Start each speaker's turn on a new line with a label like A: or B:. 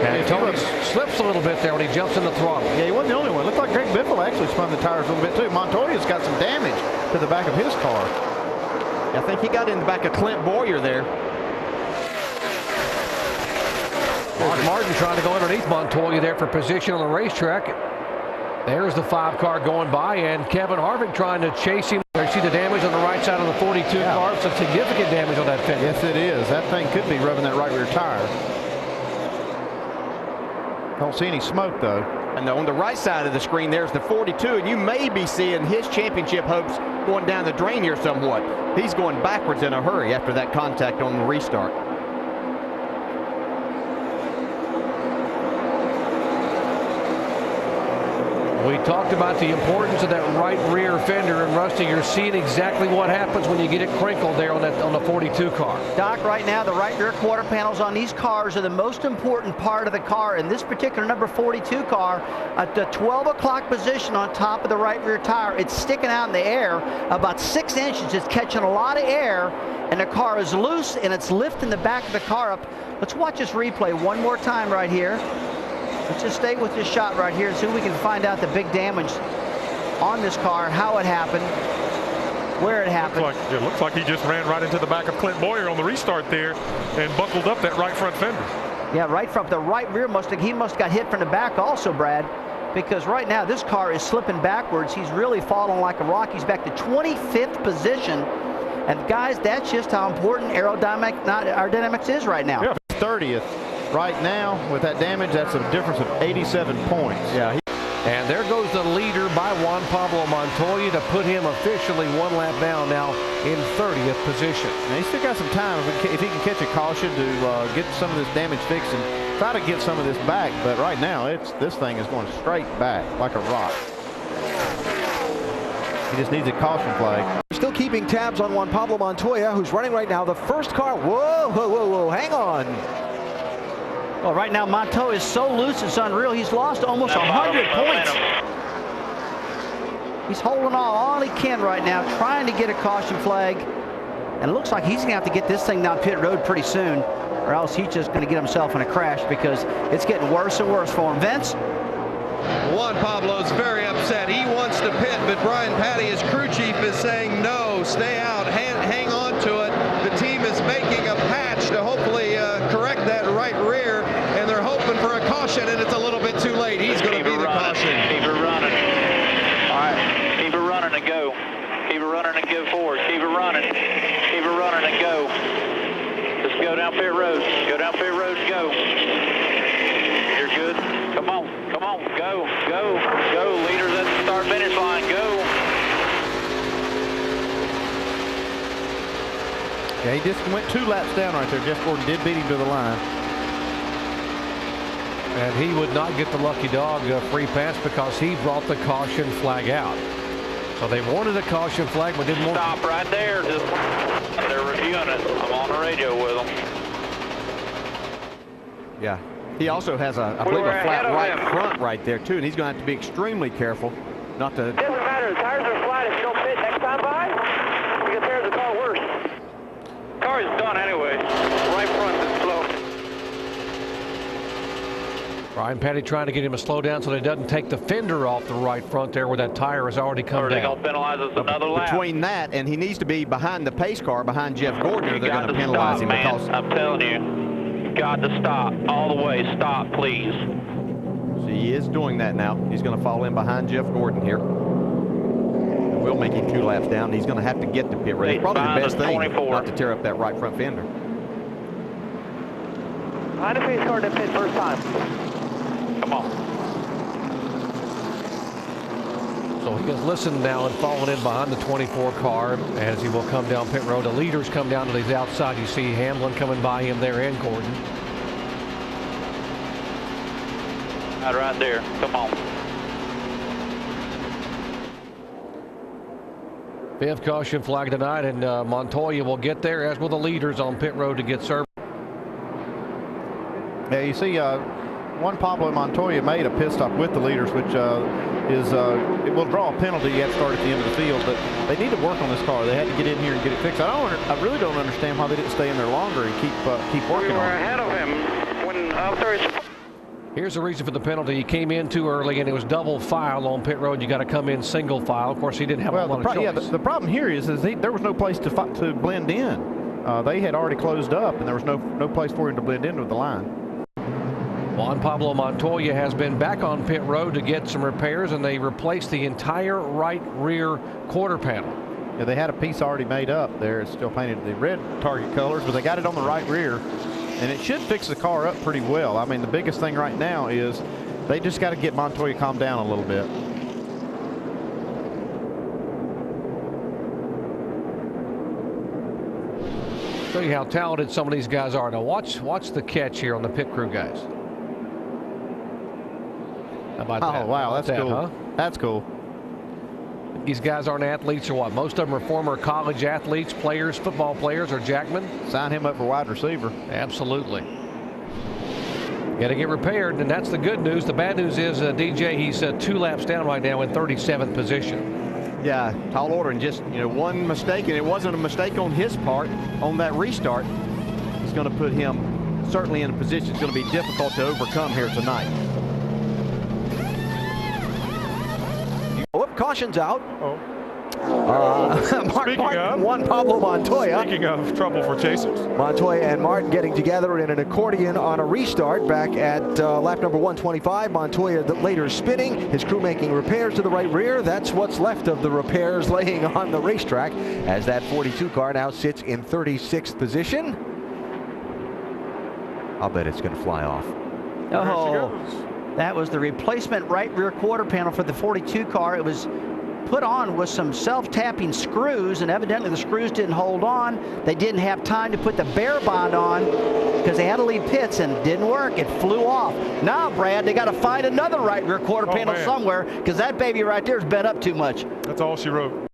A: And Tony slips a little bit there when he jumps in the throttle.
B: Yeah, he wasn't the only one. Looked like Greg Biffle actually spun the tires a little bit too. Montoya's got some damage to the back of his car.
C: I think he got in the back of Clint Boyer there.
A: Martin trying to go underneath Montoya there for position on the racetrack. There's the 5 car going by, and Kevin Harvick trying to chase him. There, see the damage on the right side of the 42 car. Some significant damage on that fender.
B: Yes, it is. That thing could be rubbing that right rear tire. Don't see any smoke though.
C: And on the right side of the screen, there's the 42, and you may be seeing his championship hopes going down the drain here somewhat. He's going backwards in a hurry after that contact on the restart.
A: We talked about the importance of that right rear fender, and Rusty, you're seeing exactly what happens when you get it crinkled there on the 42 car.
D: Doc, right now the right rear quarter panels on these cars are the most important part of the car. In this particular number 42 car, at the 12 o'clock position on top of the right rear tire, it's sticking out in the air about 6 inches. It's catching a lot of air, and the car is loose, and it's lifting the back of the car up. Let's watch this replay one more time right here. Let's just stay with this shot right here and see if we can find out the big damage on this car, how it happened, where it happened.
E: It looks like he just ran right into the back of Clint Boyer on the restart there and buckled up that right front fender.
D: Yeah, right front. The right rear he must have got hit from the back also, Brad, because right now this car is slipping backwards. He's really falling like a rock. He's back to 25th position. And guys, that's just how important aerodynamics is right now.
B: Yeah, 30th. Right now, with that damage, that's a difference of 87 points.
A: Yeah. And there goes the leader by Jaun Pablo Montoya to put him officially 1 lap down now in 30th position.
B: Now, he's still got some time if he can catch a caution to get some of this damage fixed and try to get some of this back. But right now, this thing is going straight back like a rock. He just needs a caution flag.
C: Still keeping tabs on Jaun Pablo Montoya, who's running right now the first car. Whoa, whoa, whoa, whoa, hang on.
D: Well, right now Montoya is so loose, it's unreal. He's lost almost 100 points. He's holding all he can right now, trying to get a caution flag. And it looks like he's going to have to get this thing down pit road pretty soon, or else he's just going to get himself in a crash because it's getting worse and worse for him. Vince?
F: Jaun Pablo's very upset. He wants to pit, but Brian Patty, his crew chief, is saying no, stay out, hang on to it. The team is making a patch to hopefully correct that right rear, and they're hoping for a caution, and it's a little bit too late. He's going to be the caution.
G: Keep it running. All right, keep it running and go. Keep it running and go forward. Keep it running. Keep it running and go. Just go down pit road. Go down pit road and go. You're good. Come on, come on, go, go, go. Leaders at the start finish line, go.
B: Yeah, he just went 2 laps down right there. Jeff Gordon did beat him to the line.
A: And he would not get the lucky dog free pass because he brought the caution flag out. So they wanted a caution flag but didn't want to.
G: Stop right there. They're reviewing it. I'm on the radio with them.
C: Yeah. He also has, I believe, a flat right front right there, too, and he's going to have to be extremely careful not to...
H: Doesn't matter. The tires are flat. If you don't pit next time by, you can tear the car worse.
G: Car is done anyway. Right front is slow.
A: Brian Patty trying to get him to slow down so that he doesn't take the fender off the right front there where that tire has already come down.
G: They're going to penalize us another lap.
C: Between that, and he needs to be behind the pace car, behind Jeff Gordon, or they're going to penalize him.
G: Man.
C: Because
G: I'm telling you. Got to stop all the way. Stop, please.
C: so he is doing that now. He's going to fall in behind Jeff Gordon here. We'll make him 2 laps down. He's going to have to get to pit road. It's probably the best thing not to tear up that right front fender.
H: Behind the pace car to pit first time.
G: Come on.
A: So he has listened now and fallen in behind the 24 car as he will come down pit road. The leaders come down to the outside. You see Hamlin coming by him there and Gordon.
G: Right there. Come on.
A: 5th caution flag tonight, and Montoya will get there, as will the leaders on pit road to get served.
B: Yeah, you see Jaun Pablo Montoya made a pit stop with the leaders, which it will draw a penalty. You have to start at the end of the field, but they need to work on this car. They had to get in here and get it fixed. I really don't understand why they didn't stay in there longer and keep working on it.
H: Ahead of him when after his...
A: Here's the reason for the penalty. He came in too early, and it was double file on pit road. You got to come in single file. Of course, he didn't have a lot of choice.
B: Yeah, the problem here is there was no place to blend in. They had already closed up, and there was no place for him to blend in with the line.
A: Jaun Pablo Montoya has been back on pit road to get some repairs, and they replaced the entire right rear quarter panel.
B: Yeah, they had a piece already made up there. It's still painted the red target colors, but they got it on the right rear. And it should fix the car up pretty well. I mean, the biggest thing right now is they just got to get Montoya calmed down a little bit.
A: Show you how talented some of these guys are. Now watch the catch here on the pit crew guys. How about that?
B: Oh, wow, that's cool.
A: Huh?
B: That's cool.
A: These guys aren't athletes or what? Most of them are former college athletes, players, football players, or Jackman.
B: Sign him up for wide receiver.
A: Absolutely. Got to get repaired, and that's the good news. The bad news is, DJ, he's 2 laps down right now in 37th position.
C: Yeah, tall order, and just one mistake, and it wasn't a mistake on his part on that restart. It's going to put him certainly in a position it's going to be difficult to overcome here tonight.
D: Whoop, caution's out.
F: Jaun Pablo Montoya.
E: Speaking of trouble for chasers.
F: Montoya and Martin getting together in an accordion on a restart back at lap number 125. Montoya later spinning, his crew making repairs to the right rear. That's what's left of the repairs laying on the racetrack as that 42 car now sits in 36th position. I'll bet it's going to fly off.
D: Oh, that was the replacement right rear quarter panel for the 42 car. It was put on with some self-tapping screws, and evidently the screws didn't hold on. They didn't have time to put the bear bond on because they had to leave pits, and it didn't work. It flew off. Now, Brad, they got to find another right rear quarter panel somewhere because that baby right there is bent up too much.
E: That's all she wrote.